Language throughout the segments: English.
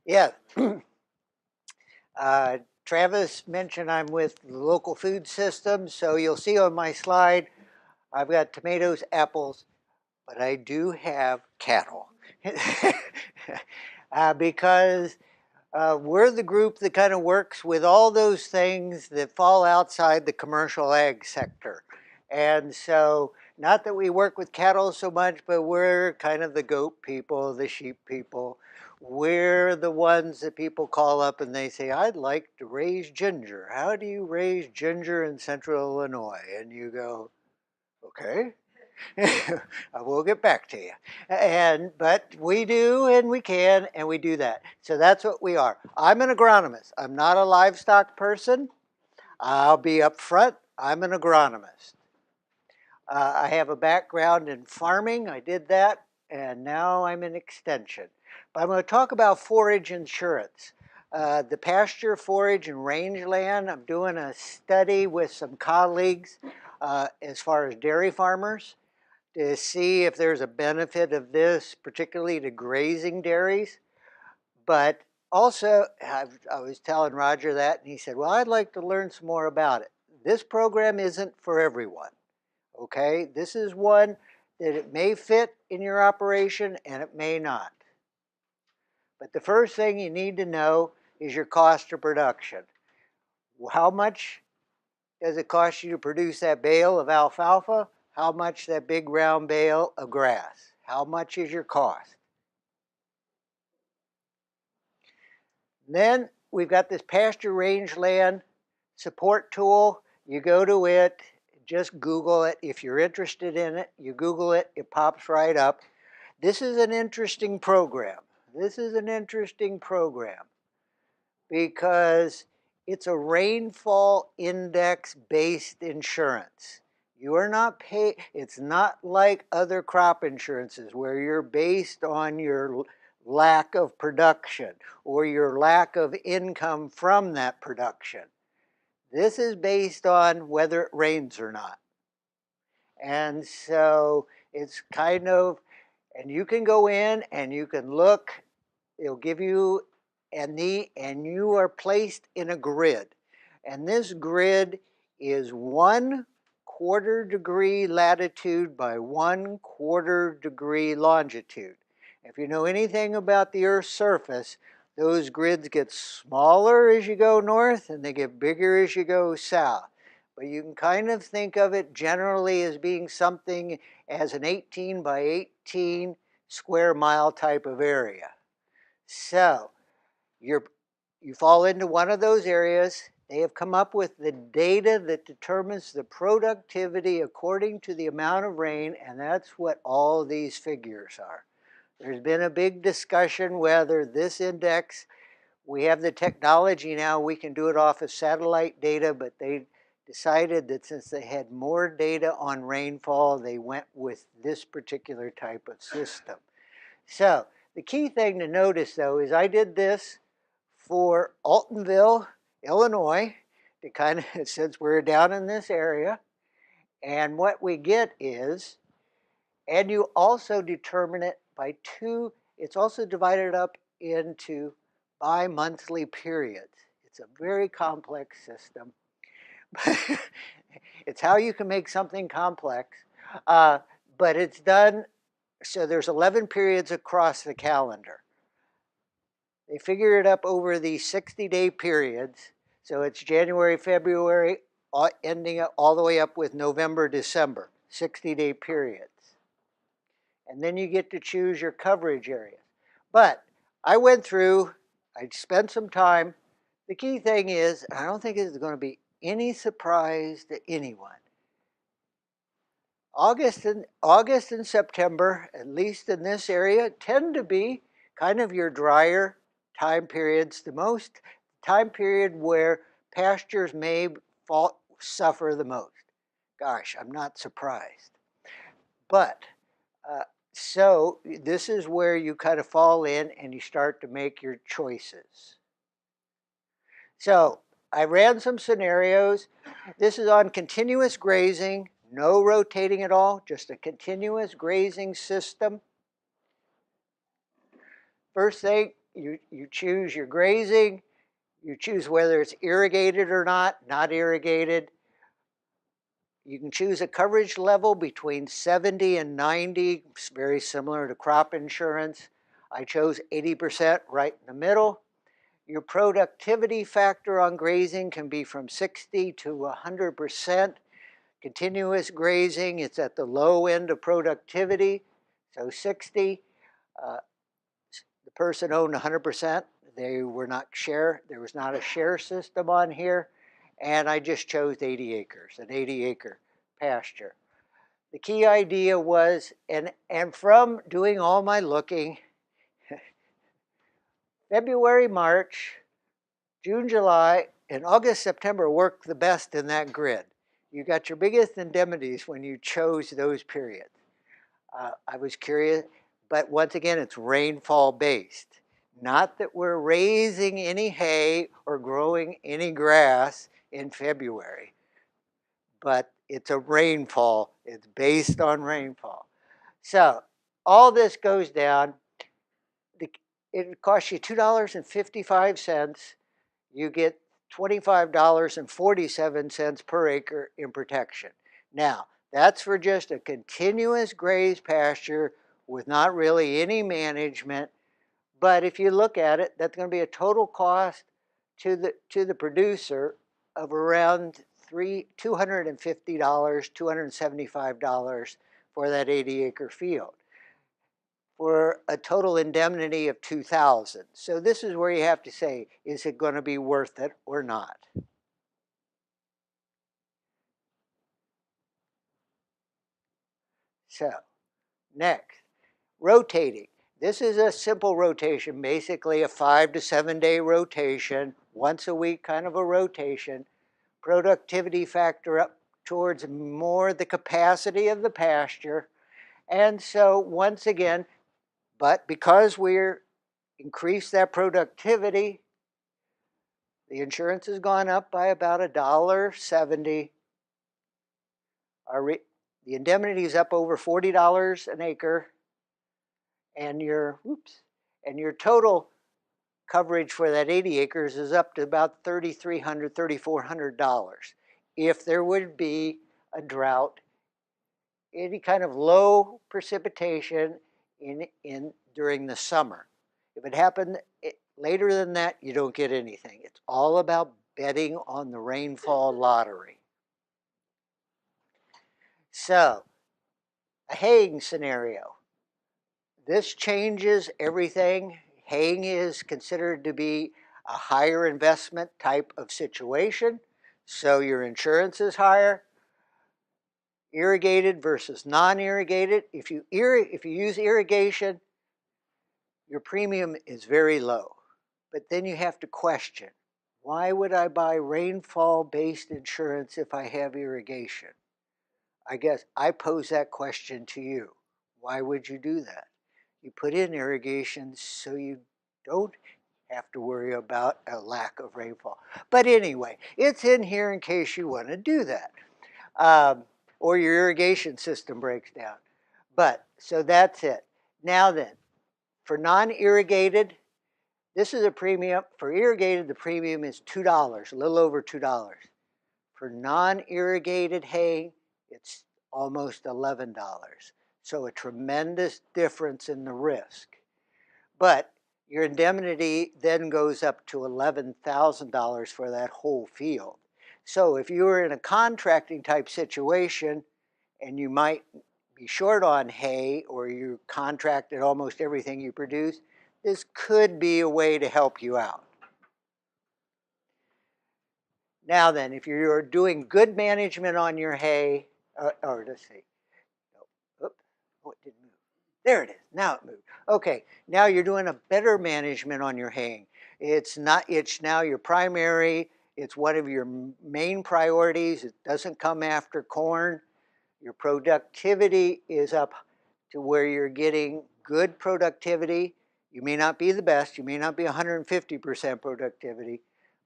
Yeah. Travis mentioned I'm with the local food system, so you'll see on my slide I've got tomatoes, apples, but I do have cattle. Because we're the group that kind of works with all those things that fall outside the commercial ag sector. And so, not that we work with cattle so much, but we're kind of the goat people, the sheep people. We're the ones that people call up and they say, I'd like to raise ginger. How do you raise ginger in central Illinois? And you go, okay. I will get back to you. But we do and we can and we do that. So that's what we are. I'm an agronomist. I'm not a livestock person. I'll be up front. I'm an agronomist. I have a background in farming. I did that and now I'm in extension. But I'm going to talk about forage insurance. The pasture, forage, and rangeland. I'm doing a study with some colleagues as far as dairy farmers to see if there's a benefit of this, particularly to grazing dairies. But also, I was telling Roger that, and he said, well, I'd like to learn some more about it. This program isn't for everyone, okay? This is one that it may fit in your operation and it may not. But the first thing you need to know is your cost of production. How much does it cost you to produce that bale of alfalfa? How much that big round bale of grass? How much is your cost? Then we've got this pasture rangeland support tool. You go to it, just Google it. If you're interested in it, you Google it, it pops right up. This is an interesting program. This is an interesting program because it's a rainfall index based insurance. You are not paid, it's not like other crop insurances where you're based on your lack of production or your lack of income from that production. This is based on whether it rains or not. And so it's kind of, and you can go in and you can look, it'll give you, and you are placed in a grid. And this grid is 1/4 degree latitude by 1/4 degree longitude. If you know anything about the Earth's surface, those grids get smaller as you go north and they get bigger as you go south. But you can kind of think of it generally as being something as an 18 by 18 square mile type of area. So you fall into one of those areas. They have come up with the data that determines the productivity according to the amount of rain, and that's what all these figures are. There's been a big discussion whether this index, we have the technology now, we can do it off of satellite data, but they decided that since they had more data on rainfall, they went with this particular type of system. So the key thing to notice though is I did this for Altonville, Illinois, to kind of, since we're down in this area. And what we get is, and you also determine it by two, it's also divided up into bi-monthly periods. It's a very complex system. It's how you can make something complex, but it's done, so there's 11 periods across the calendar. They figure it up over these 60-day periods. So it's January, February, ending all the way up with November, December, 60-day periods. And then you get to choose your coverage areas. But I went through, I spent some time. The key thing is, I don't think it's going to be any surprise to anyone. August and September, at least in this area, tend to be kind of your drier time periods, the most time period where pastures may suffer the most. Gosh, I'm not surprised. But so this is where you kind of fall in and you start to make your choices. So I ran some scenarios. This is on continuous grazing, no rotating at all, just a continuous grazing system. First thing, you choose your grazing, you choose whether it's irrigated or not irrigated. You can choose a coverage level between 70 and 90, it's very similar to crop insurance. I chose 80% right in the middle. Your productivity factor on grazing can be from 60 to 100%. Continuous grazing, it's at the low end of productivity, so 60. Uh, the person owned 100%. They were not share. There was not a share system on here, and I just chose 80 acres, an 80-acre pasture. The key idea was, and from doing all my looking, February, March, June, July, and August, September worked the best in that grid. You got your biggest indemnities when you chose those periods. I was curious, but once again, it's rainfall based. Not that we're raising any hay or growing any grass in February, but it's a rainfall. It's based on rainfall. So all this goes down. It costs you $2.55. You get $25.47 per acre in protection. Now, that's for just a continuous graze pasture with not really any management. But if you look at it, that's going to be a total cost to the producer of around $250, $275 for that 80-acre field, for a total indemnity of $2,000. So this is where you have to say, is it going to be worth it or not? So next, rotating. This is a simple rotation, basically a 5 to 7 day rotation, once a week kind of a rotation. Productivity factor up towards more the capacity of the pasture. And so once again, but because we're increased that productivity, the insurance has gone up by about $1.70. The indemnity is up over $40 an acre, and your total coverage for that 80 acres is up to about $3,300, $3,400. If there would be a drought, any kind of low precipitation in during the summer. If it happened later than that, you don't get anything. It's all about betting on the rainfall lottery. So, a haying scenario. This changes everything. Haying is considered to be a higher investment type of situation, so your insurance is higher. Irrigated versus non-irrigated. If you use irrigation, your premium is very low. But then you have to question, why would I buy rainfall-based insurance if I have irrigation? I guess I pose that question to you. Why would you do that? You put in irrigation so you don't have to worry about a lack of rainfall. But anyway, it's in here in case you want to do that. Or your irrigation system breaks down. But, so that's it. Now then, for non-irrigated, this is a premium. For irrigated, the premium is $2, a little over $2. For non-irrigated hay, it's almost $11. So a tremendous difference in the risk. But your indemnity then goes up to $11,000 for that whole field. So if you were in a contracting type situation and you might be short on hay or you contracted almost everything you produce, this could be a way to help you out. Now then, if you're doing good management on your hay, or let's see, oops, oh, it didn't move. There it is, now it moved. Okay, now you're doing a better management on your haying. It's now your primary, it's one of your main priorities. It doesn't come after corn. Your productivity is up to where you're getting good productivity. You may not be the best, you may not be 150% productivity,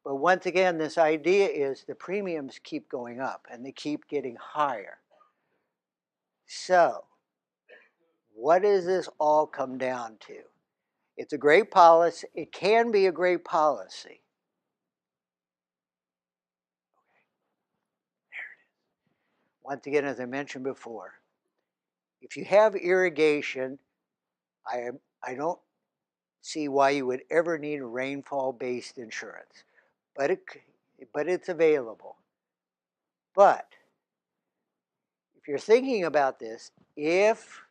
but once again, this idea is the premiums keep going up and they keep getting higher. So, what does this all come down to? It's a great policy. It can be a great policy. Once again, as I mentioned before, if you have irrigation, I, I don't see why you would ever need a rainfall-based insurance, but it's available. But if you're thinking about this, if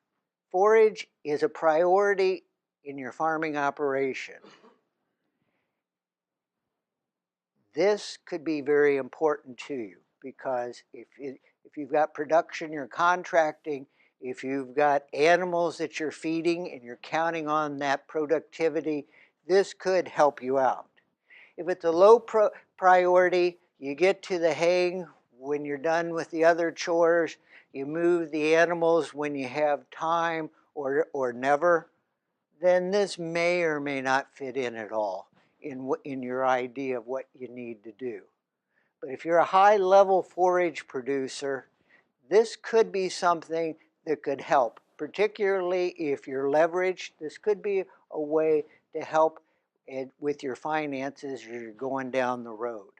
forage is a priority in your farming operation, this could be very important to you, because if you've got production you're contracting, if you've got animals that you're feeding and you're counting on that productivity, this could help you out. If it's a low priority, you get to the haying when you're done with the other chores, you move the animals when you have time or never, then this may or may not fit in at all in your idea of what you need to do. But if you're a high-level forage producer, this could be something that could help, particularly if you're leveraged. This could be a way to help with your finances as you're going down the road.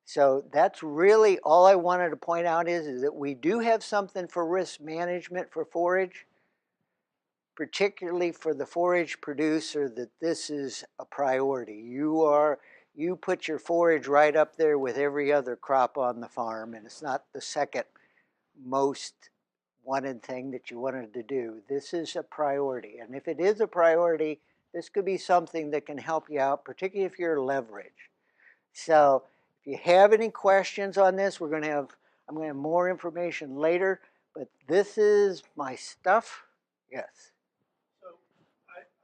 So that's really all I wanted to point out is that we do have something for risk management for forage, particularly for the forage producer, that this is a priority. You put your forage right up there with every other crop on the farm, and it's not the second most wanted thing that you wanted to do. This is a priority, and if it is a priority, this could be something that can help you out, particularly if you're leveraged. So if you have any questions on this, I'm going to have more information later, but this is my stuff. Yes.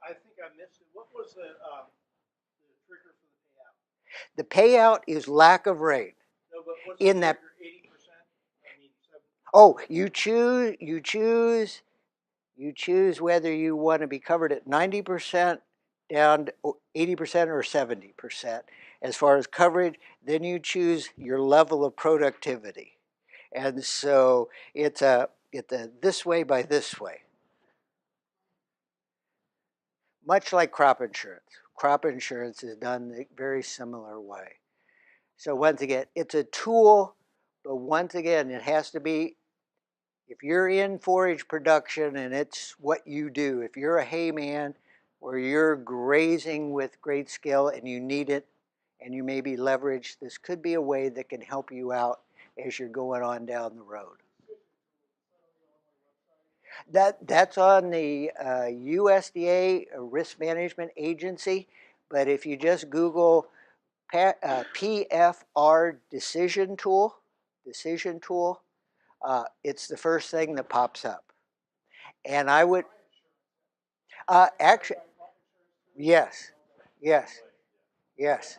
I think I missed it. What was the trigger for the payout? The payout is lack of rain. No, but what's in the that trigger? 80%? I mean, 7. Oh, you choose whether you want to be covered at 90% down to 80% or 70%. As far as coverage, then you choose your level of productivity. And so it's a this way by this way. Much like crop insurance. Crop insurance is done the very similar way. So once again, it's a tool, but once again, it has to be, if you're in forage production and it's what you do, if you're a hayman or you're grazing with great skill and you need it and you may be leveraged, this could be a way that can help you out as you're going on down the road. That's on the USDA Risk Management Agency, but if you just Google PFR decision tool, it's the first thing that pops up. And I would, actually, yes, yes, yes.